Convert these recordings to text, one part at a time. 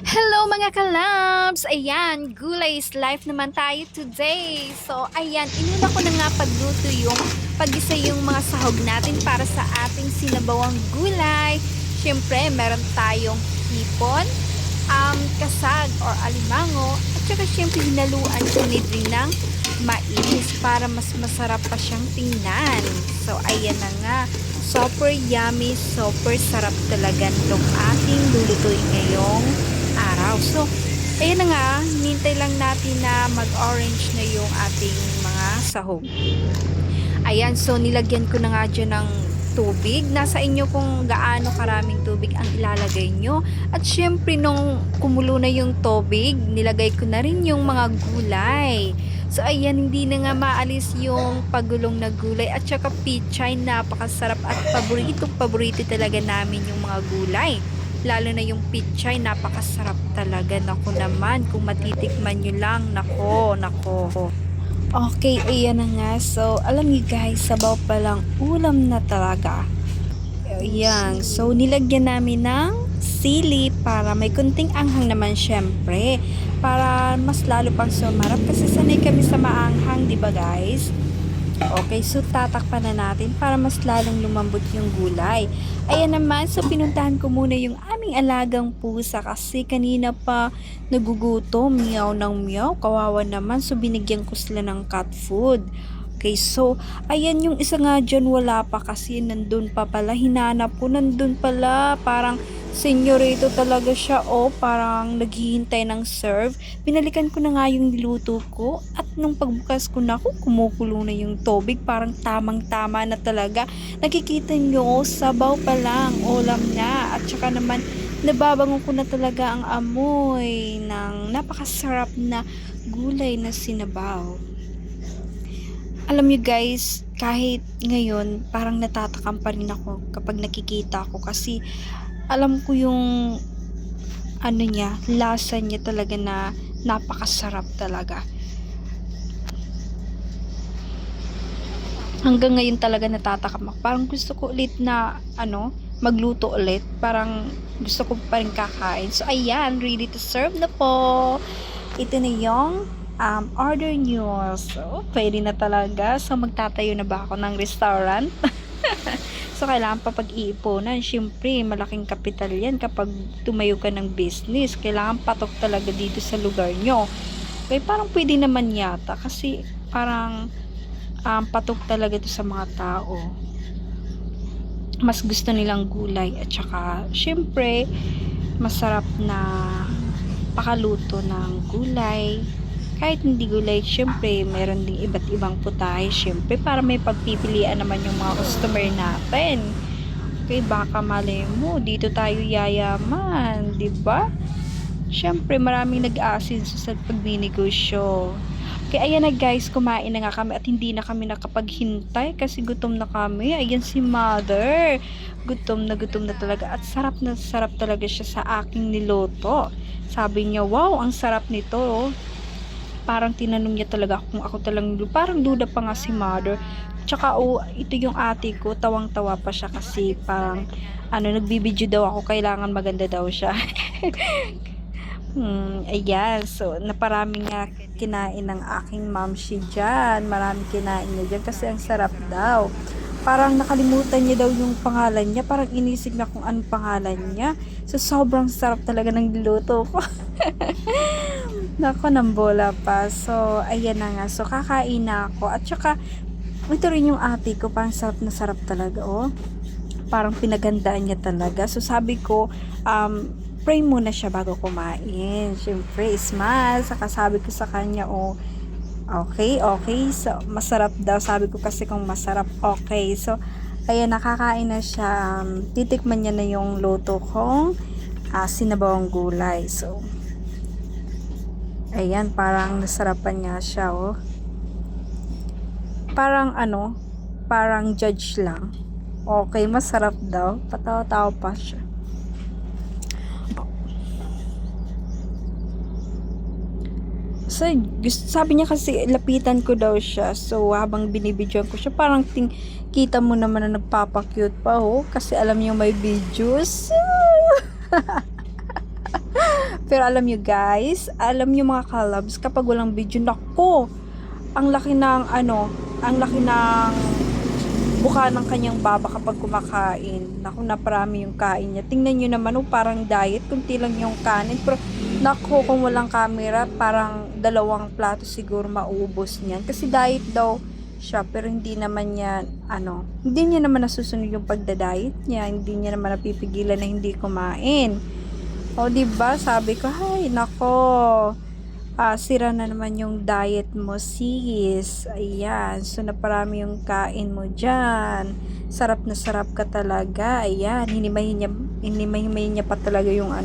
Hello mga kalabs! Ayan, gulay is life naman tayo today. So, ayan, inuna ko na nga pagluto pag-isa yung mga sahog natin para sa ating sinabawang gulay. Siyempre, meron tayong hipon, kasag or alimango, at saka siyempre hinaluan ko din ng mais para mas masarap pa siyang tingnan. So, ayan na nga. Super yummy, super sarap talaga nitong ating lulutuin ngayong araw. So, ayan na nga, hinintay lang natin na mag-orange na yung ating mga sahog. Ayan, so nilagyan ko na nga dyan ng tubig. Nasa inyo kung gaano karaming tubig ang ilalagay nyo. At syempre, nung kumulo na yung tubig, nilagay ko na rin yung mga gulay. So, ayan, hindi na nga maalis yung pagulong na gulay. At saka pichay, napakasarap at paborito talaga namin yung mga gulay. Lalo na yung pichay, napakasarap talaga. Nako naman, kung matitikman nyo lang, nako. Okay, ayan na nga. So, alam niyo guys, sabaw pa lang ulam na talaga. Ayan. So, nilagyan namin ng sili para may kunting anghang naman syempre. Para mas lalo pang sumarap. Kasi sanay kami sa maanghang, di ba guys? Okay, so tatakpan na natin para mas lalong lumambot yung gulay. Ayan naman, so pinuntahan ko muna yung aming alagang pusa kasi kanina pa nagugutom, meow ng meow, kawawa naman, so binigyan ko sila ng cat food. Okay, so ayan yung isa nga dyan, wala pa kasi nandun pa pala, hinanap ko, nandun pala, parang senyorito talaga siya, parang naghihintay ng serve. Binalikan ko na nga yung niluto ko at nung pagbukas ko na kumukulo na yung tubig, parang tamang-tama na talaga. Nakikita nyo, sabaw pa lang, ulam na. At saka naman, nababango ko na talaga ang amoy ng napakasarap na gulay na sinabaw. Alam nyo guys, kahit ngayon, parang natatakam pa rin ako kapag nakikita ko kasi alam ko yung ano niya, lasa niya talaga na napakasarap talaga. Hanggang ngayon talaga natatakam ako. Parang gusto ko ulit na magluto ulit. Parang gusto ko pa rin kakain. So ayan, ready to serve na po. Ito na yung order nyo. So, pwede na talaga. So, magtatayo na ba ako ng restaurant? So, kailangan pa pag-iipunan. Siyempre, malaking kapital yan kapag tumayo ka ng business. Kailangan patok talaga dito sa lugar nyo. Okay, parang pwede naman yata. Kasi, parang patok talaga to sa mga tao. Mas gusto nilang gulay. At saka, siyempre, masarap na pakaluto ng gulay. Kahit hindi gulay, syempre, meron ding iba't ibang putahe, syempre, para may pagpipilian naman yung mga customer natin. Okay, baka malay mo, dito tayo yayaman, di ba? Syempre, maraming nag-aasinso sa pagninegosyo. Okay, ayan na guys, kumain na nga kami at hindi na kami nakapaghintay kasi gutom na kami. Ayan si mother. Gutom na talaga at sarap na sarap talaga siya sa aking niloto. Sabi niya, wow, ang sarap nito. Parang tinanong niya talaga kung ako talagang parang duda pa nga si mother. Tsaka ito yung ate ko, tawang-tawa pa siya kasi parang nagbibideo daw ako, kailangan maganda daw siya. Ayan, so naparami nga kinain ng aking mamshi dyan. Maraming kinain niya dyan kasi ang sarap daw. Parang nakalimutan niya daw yung pangalan niya. Parang inisip na kung anong pangalan niya. So sobrang sarap talaga ng niluto ko. Nako, ng bola pa. So, ayan na nga. So, kakain na ako. At saka, ito rin yung ate ko. Parang sarap na sarap talaga, Parang pinagandaan niya talaga. So, sabi ko, pray muna siya bago kumain. Siyempre, smile. Saka sabi ko sa kanya, okay. So, masarap daw. Sabi ko kasi kung masarap, okay. So, ayan, nakakain na siya. Titikman niya na yung luto kong sinabawang gulay. So, ayan, parang nasarapan nga siya, Parang parang judge lang. Okay, masarap daw. Patawa-tawa pa siya. So, sabi niya kasi lapitan ko daw siya. So, habang binibidyoan ko siya, parang kita mo naman na nagpapakyut pa, kasi alam niyo may videos. Pero alam nyo guys, alam nyo mga kalabs, kapag walang video, nako, ang laki ng ang laki ng buka ng kanyang baba kapag kumakain. Naku, naparami yung kain niya. Tingnan nyo naman, parang diet, kunti lang yung kanin. Pero, naku, kung walang camera, parang 2 plato siguro maubos niyan. Kasi diet daw siya, pero hindi naman niya, hindi niya naman nasusunod yung pagda-diet niya. Hindi niya naman napipigilan na hindi kumain. O, diba? Sabi ko, hay, nako, sira na naman yung diet mo, sis. Ayan. So, naparami yung kain mo dyan. Sarap na sarap ka talaga. Ayan. Hinimay niya pa talaga yung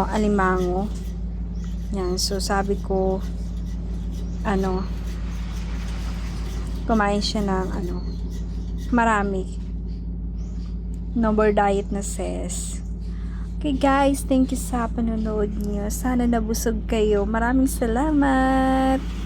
alimango. Yan. So, sabi ko, kumain siya ng, marami. No more diet na, sis. Okay guys, thank you sa panonood niyo. Sana nabusog kayo. Maraming salamat!